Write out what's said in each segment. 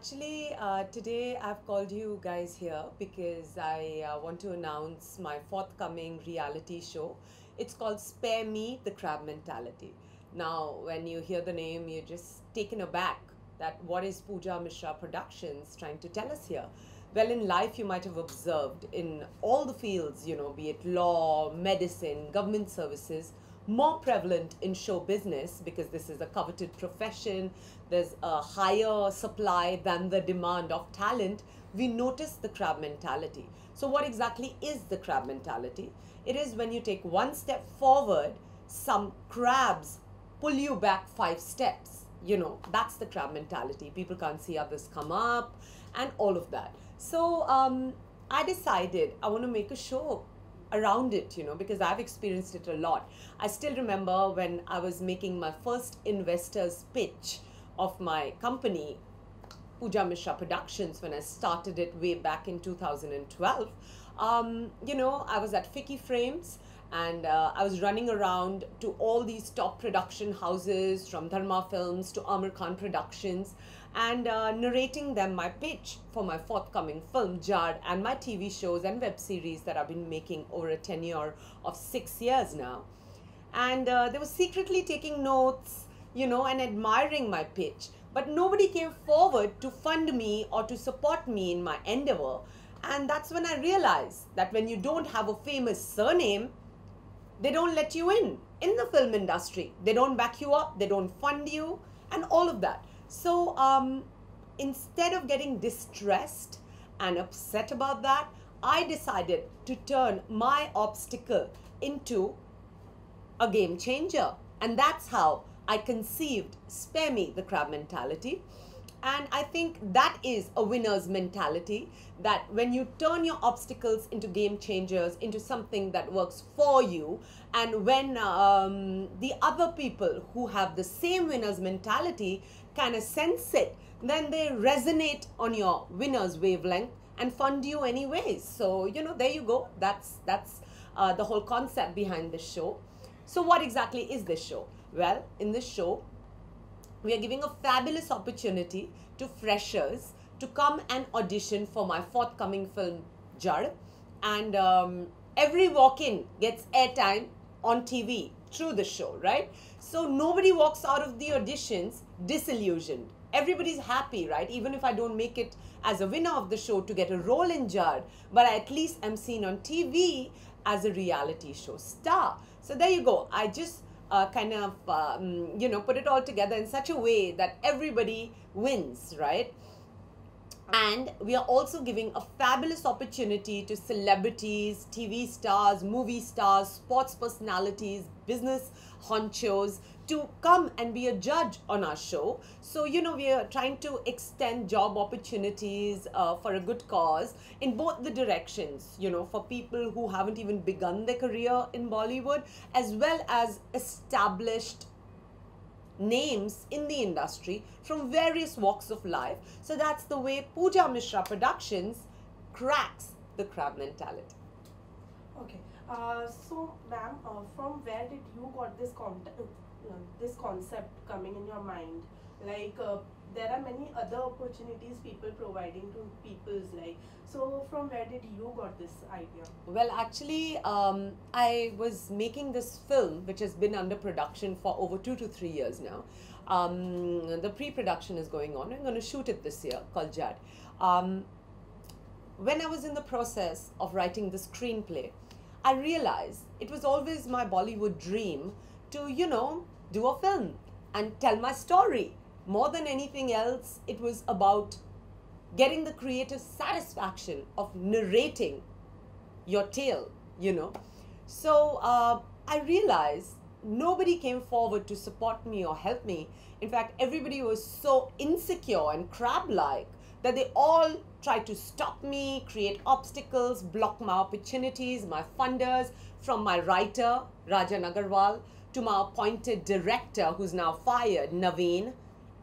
Today I've called you guys here because I want to announce my forthcoming reality show. It's called Spare Me the Crab Mentality. Now, when you hear the name, you're just taken aback that what is Pooja Mishra Productions trying to tell us here? Well, in life, you might have observed in all the fields, be it law, medicine, government services, more prevalent in show business because this is a coveted profession. There's a higher supply than the demand of talent. We notice the crab mentality. So, what exactly is the crab mentality? It is when you take one step forward, some crabs pull you back 5 steps. That's the crab mentality. People can't see others come up and all of that. So, I decided I want to make a show around it, because I've experienced it a lot. I still remember when I was making my first investor's pitch of my company, Pooja Mishra Productions, when I started it way back in 2012. I was at Ficky Frames and I was running around to all these top production houses from Dharma Films to Amir Khan Productions and narrating them my pitch for my forthcoming film, Jad, and my TV shows and web series that I've been making over a tenure of 6 years now. And they were secretly taking notes, and admiring my pitch. But nobody came forward to fund me or to support me in my endeavor. And that's when I realized that when you don't have a famous surname, they don't let you in the film industry. They don't back you up, they don't fund you, and all of that. So instead of getting distressed and upset about that, I decided to turn my obstacle into a game changer. And that's how I conceived Spare Me the Crab Mentality. And I think that is a winner's mentality, that when you turn your obstacles into game changers, into something that works for you, and when the other people who have the same winner's mentality kind of sense it, then they resonate on your winner's wavelength and fund you anyways. So, there you go. That's the whole concept behind this show. So what exactly is this show? Well, in this show, we are giving a fabulous opportunity to freshers to come and audition for my forthcoming film, Jad. And every walk-in gets airtime on TV through the show, right? So nobody walks out of the auditions disillusioned. Everybody's happy, right? Even if I don't make it as a winner of the show to get a role in Jad, but I at least am seen on TV as a reality show star. So there you go. I just put it all together in such a way that everybody wins, right? And we are also giving a fabulous opportunity to celebrities, TV stars, movie stars, sports personalities, business honchos to come and be a judge on our show. So, we are trying to extend job opportunities for a good cause in both the directions, for people who haven't even begun their career in Bollywood, as well as established names in the industry from various walks of life. So that's the way Pooja Mishra Productions cracks the crab mentality. Okay. So, ma'am, from where did you got this concept coming in your mind? Like, there are many other opportunities people providing to people's life. So, from where did you got this idea? Well, actually, I was making this film, which has been under production for over 2 to 3 years now. The pre-production is going on. I'm going to shoot it this year, called Jad. When I was in the process of writing the screenplay, I realized it was always my Bollywood dream to, do a film and tell my story. More than anything else, it was about getting the creative satisfaction of narrating your tale, So I realized nobody came forward to support me or help me. In fact, everybody was so insecure and crab-like that they all tried to stop me, create obstacles, block my opportunities, my funders, from my writer, Rajan Agarwal, to my appointed director, who's now fired, Naveen.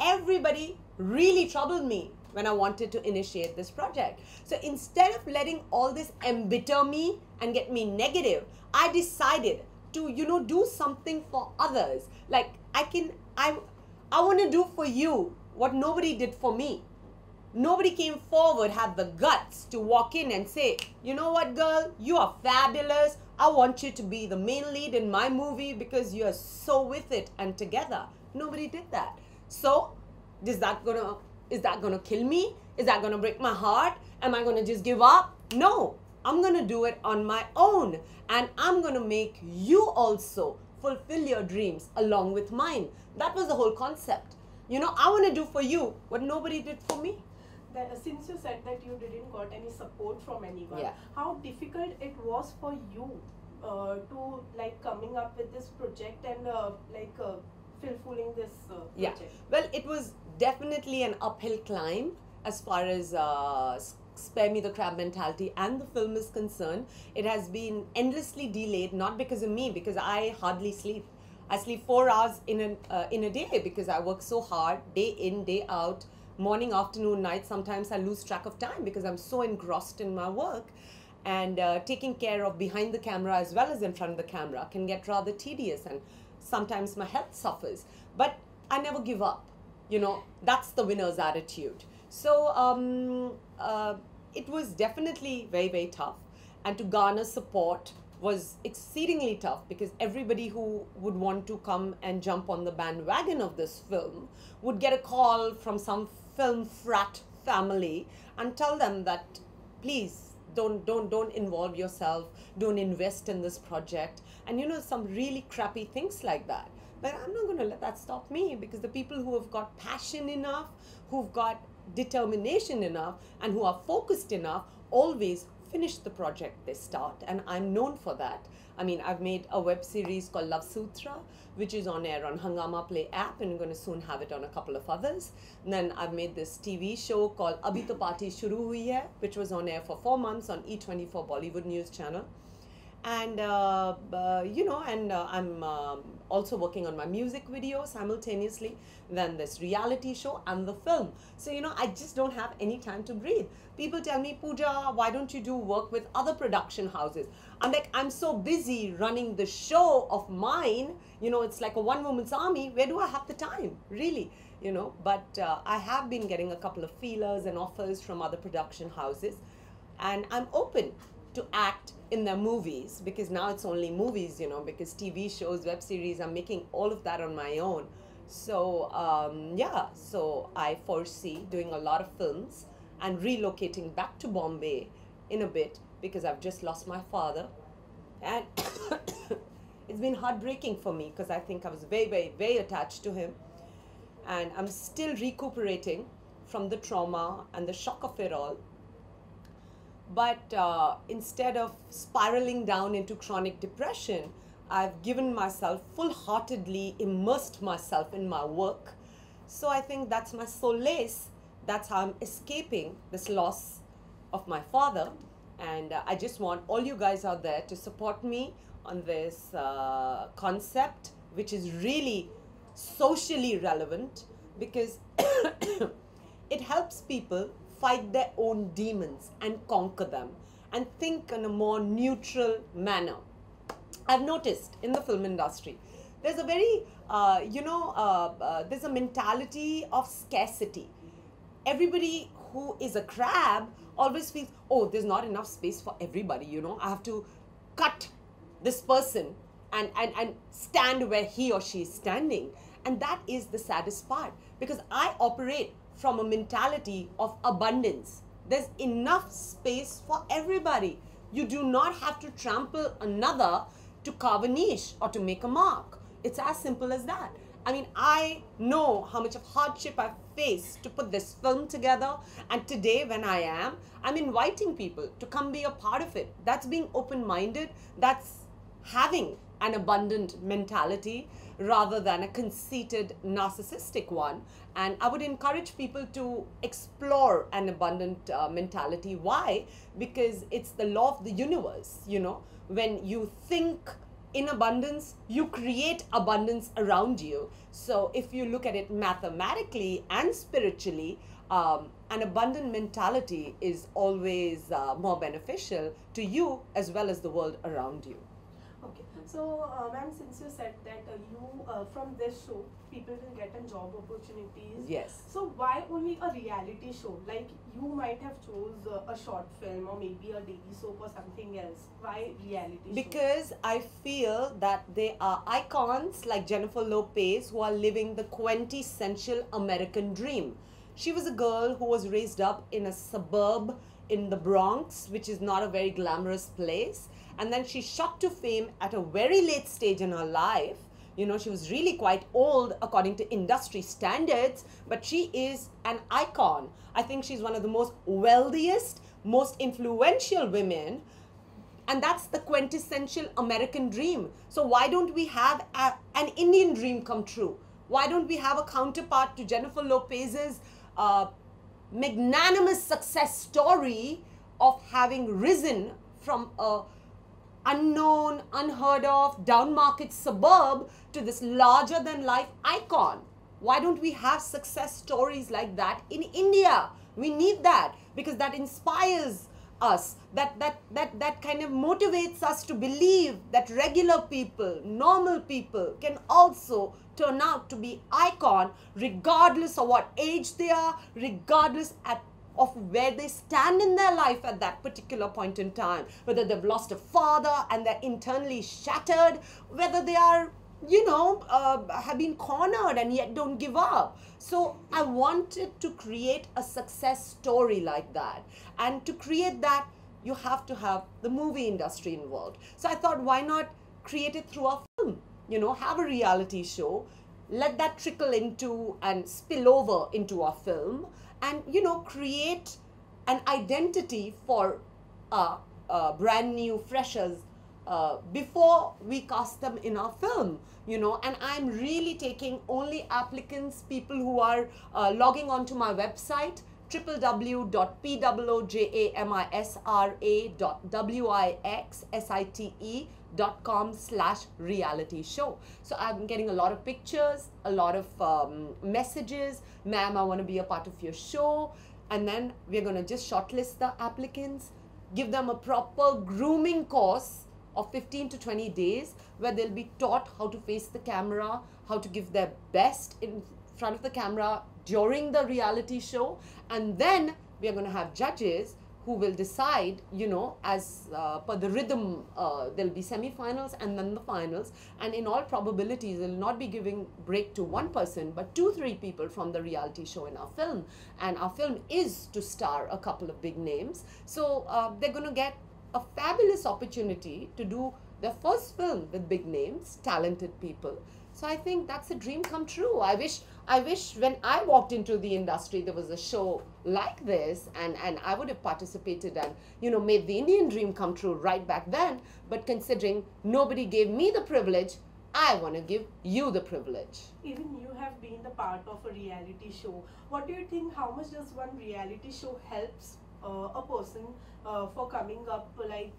Everybody really troubled me when I wanted to initiate this project. So instead of letting all this embitter me and get me negative, I decided to, do something for others. Like I want to do for you what nobody did for me. Nobody came forward, had the guts to walk in and say, you know what, girl, you are fabulous. I want you to be the main lead in my movie because you are so with it and together. Nobody did that. So, is that gonna kill me? Is that gonna break my heart? Am I gonna just give up? No, I'm gonna do it on my own, and I'm gonna make you also fulfill your dreams along with mine. That was the whole concept. You know, I want to do for you what nobody did for me. Since you said that you didn't got any support from anyone, Yeah. how difficult it was for you to like coming up with this project and fulfilling this Yeah. project? Well, it was definitely an uphill climb as far as Spare Me the Crab Mentality and the film is concerned. It has been endlessly delayed, not because of me, because I hardly sleep. I sleep 4 hours in a day because I work so hard, day in, day out, morning, afternoon, night. Sometimes I lose track of time because I'm so engrossed in my work. And taking care of behind the camera as well as in front of the camera can get rather tedious, and sometimes my health suffers. But I never give up. You know, that's the winner's attitude. So it was definitely very, very tough. And to garner support was exceedingly tough because everybody who would want to come and jump on the bandwagon of this film would get a call from some film frat family and tell them that, please, don't involve yourself, don't invest in this project, and you know, some really crappy things like that. But I'm not going to let that stop me, because the people who have got passion enough, who've got determination enough, and who are focused enough always finish the project they start, and I'm known for that. I mean, I've made a web series called Love Sutra, which is on air on Hungama Play app, and I'm going to soon have it on a couple of others. And then I've made this TV show called Abhi To Party Shuru Hui Hai, which was on air for 4 months on E24 Bollywood News Channel. And you know, and I'm also working on my music video simultaneously, then this reality show and the film. So you know, I just don't have any time to breathe. People tell me, Pooja, why don't you do work with other production houses? I'm like, I'm so busy running the show of mine, you know, it's like a one-woman's army. Where do I have the time, really? You know, but I have been getting a couple of feelers and offers from other production houses, and I'm open to act in their movies, because now it's only movies, you know, because TV shows, web series, I'm making all of that on my own. So yeah, so I foresee doing a lot of films and relocating back to Bombay in a bit, because I've just lost my father, and it's been heartbreaking for me because I think I was very, very, very attached to him, and I'm still recuperating from the trauma and the shock of it all. But instead of spiraling down into chronic depression, I've given myself, full-heartedly immersed myself in my work. So I think that's my solace. That's how I'm escaping this loss of my father. And I just want all you guys out there to support me on this concept, which is really socially relevant, because it helps people fight their own demons and conquer them and think in a more neutral manner. I've noticed in the film industry, there's a very, there's a mentality of scarcity. Everybody who is a crab always feels, oh, there's not enough space for everybody, you know, I have to cut this person and stand where he or she is standing. And that is the saddest part, because I operate from a mentality of abundance. There's enough space for everybody. You do not have to trample another to carve a niche or to make a mark. It's as simple as that. I mean, I know how much of hardship I've faced to put this film together, and today when I'm inviting people to come be a part of it. That's being open-minded. That's having an abundant mentality rather than a conceited, narcissistic one. And I would encourage people to explore an abundant mentality. Why? Because it's the law of the universe, you know. When you think in abundance, you create abundance around you. So if you look at it mathematically and spiritually, an abundant mentality is always more beneficial to you as well as the world around you. Okay, so ma'am, since you said that you from this show people will get a job opportunities. Yes. So why only a reality show? Like you might have chose a short film or maybe a daily soap or something else. Why reality show? Because I feel that they are icons like Jennifer Lopez who are living the quintessential American dream. She was a girl who was raised up in a suburb in the Bronx, which is not a very glamorous place. And then she shot to fame at a very late stage in her life. You know, she was really quite old according to industry standards, but she is an icon. I think she's one of the most wealthiest, most influential women, and that's the quintessential American dream. So why don't we have an Indian dream come true? Why don't we have a counterpart to Jennifer Lopez's magnanimous success story of having risen from a unknown, unheard of, down-market suburb to this larger-than-life icon? Why don't we have success stories like that in India? We need that because that inspires us, that kind of motivates us to believe that regular people, normal people can also turn out to be icon regardless of what age they are, regardless of where they stand in their life at that particular point in time, whether they've lost a father and they're internally shattered, whether they are, you know, have been cornered and yet don't give up. So I wanted to create a success story like that. And to create that, you have to have the movie industry involved. So I thought, why not create it through a film? You know, have a reality show, let that trickle into and spill over into our film, and, you know, create an identity for brand new freshers before we cast them in our film, you know. And I'm really taking only applicants, people who are logging onto my website, www.pwojamisite.com/reality show. So I'm getting a lot of pictures, a lot of messages. Ma'am, I want to be a part of your show. And then we're going to just shortlist the applicants, give them a proper grooming course of 15 to 20 days where they'll be taught how to face the camera, how to give their best in front of the camera during the reality show. And then we are going to have judges who will decide, you know, as per the rhythm. There'll be semi-finals and then the finals, and in all probabilities they'll not be giving break to one person but 2-3 people from the reality show in our film. And our film is to star a couple of big names, so they're going to get a fabulous opportunity to do their first film with big names, talented people. So I think that's a dream come true. I wish when I walked into the industry there was a show like this, and I would have participated and, you know, made the Indian dream come true right back then. But considering nobody gave me the privilege, I want to give you the privilege. Even you have been the part of a reality show. What do you think, how much does one reality show helps a person for coming up, like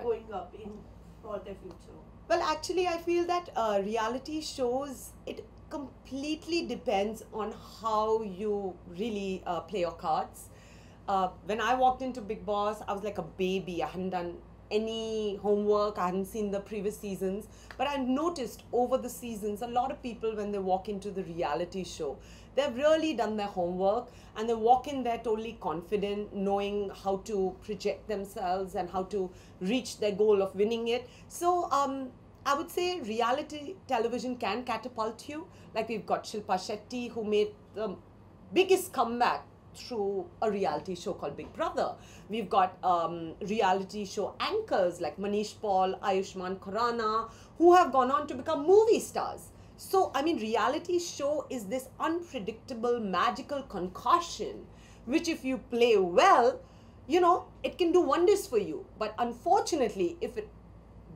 going up in for their future? Well, actually, I feel that reality shows, it completely depends on how you really play your cards. When I walked into Bigg Boss, I was like a baby. I hadn't done any homework. I hadn't seen the previous seasons. But I noticed over the seasons, a lot of people, when they walk into the reality show, they've really done their homework and they walk in there totally confident, knowing how to project themselves and how to reach their goal of winning it. So I would say reality television can catapult you. Like we've got Shilpa Shetty, who made the biggest comeback through a reality show called Big Brother. We've got reality show anchors like Manish Paul, Ayushmann Khurrana, who have gone on to become movie stars. So, I mean, reality show is this unpredictable, magical concoction, which if you play well, you know, it can do wonders for you. But unfortunately, if it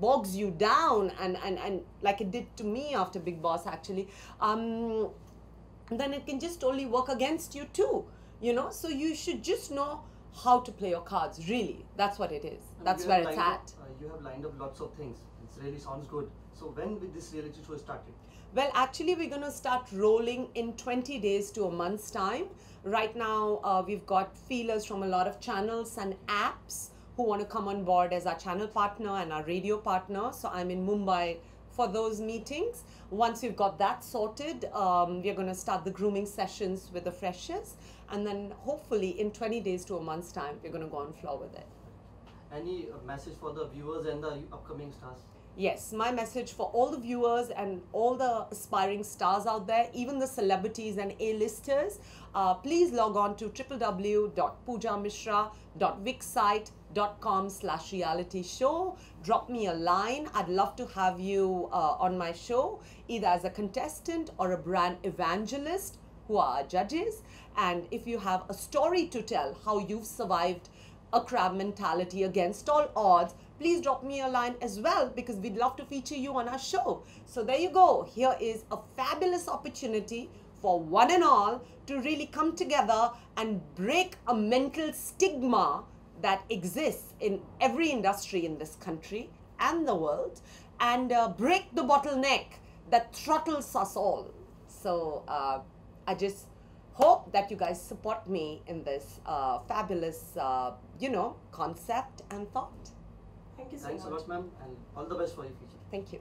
bogs you down and like it did to me after Bigg Boss actually, then it can just totally work against you too, you know. So you should just know how to play your cards, really. That's what it is. That's where it's at. You have lined up lots of things. It really sounds good. So when will this reality show started? Well, actually, we're going to start rolling in 20 days to a month's time. Right now, we've got feelers from a lot of channels and apps who want to come on board as our channel partner and our radio partner. So I'm in Mumbai for those meetings. Once we've got that sorted, we're going to start the grooming sessions with the freshers, and then hopefully in 20 days to a month's time, we're going to go on floor with it. Any message for the viewers and the upcoming stars? Yes, my message for all the viewers and all the aspiring stars out there, even the celebrities and A-listers, please log on to www.poojamishra.wixsite.com/reality show. Drop me a line. I'd love to have you on my show, either as a contestant or a brand evangelist, who are our judges. And if you have a story to tell, how you've survived a crab mentality against all odds, please drop me a line as well, because we'd love to feature you on our show. So there you go. Here is a fabulous opportunity for one and all to really come together and break a mental stigma that exists in every industry in this country and the world, and break the bottleneck that throttles us all. So I just hope that you guys support me in this fabulous, concept and thought. Thank you so Thanks much. a lot, ma'am, and all the best for your future. Thank you.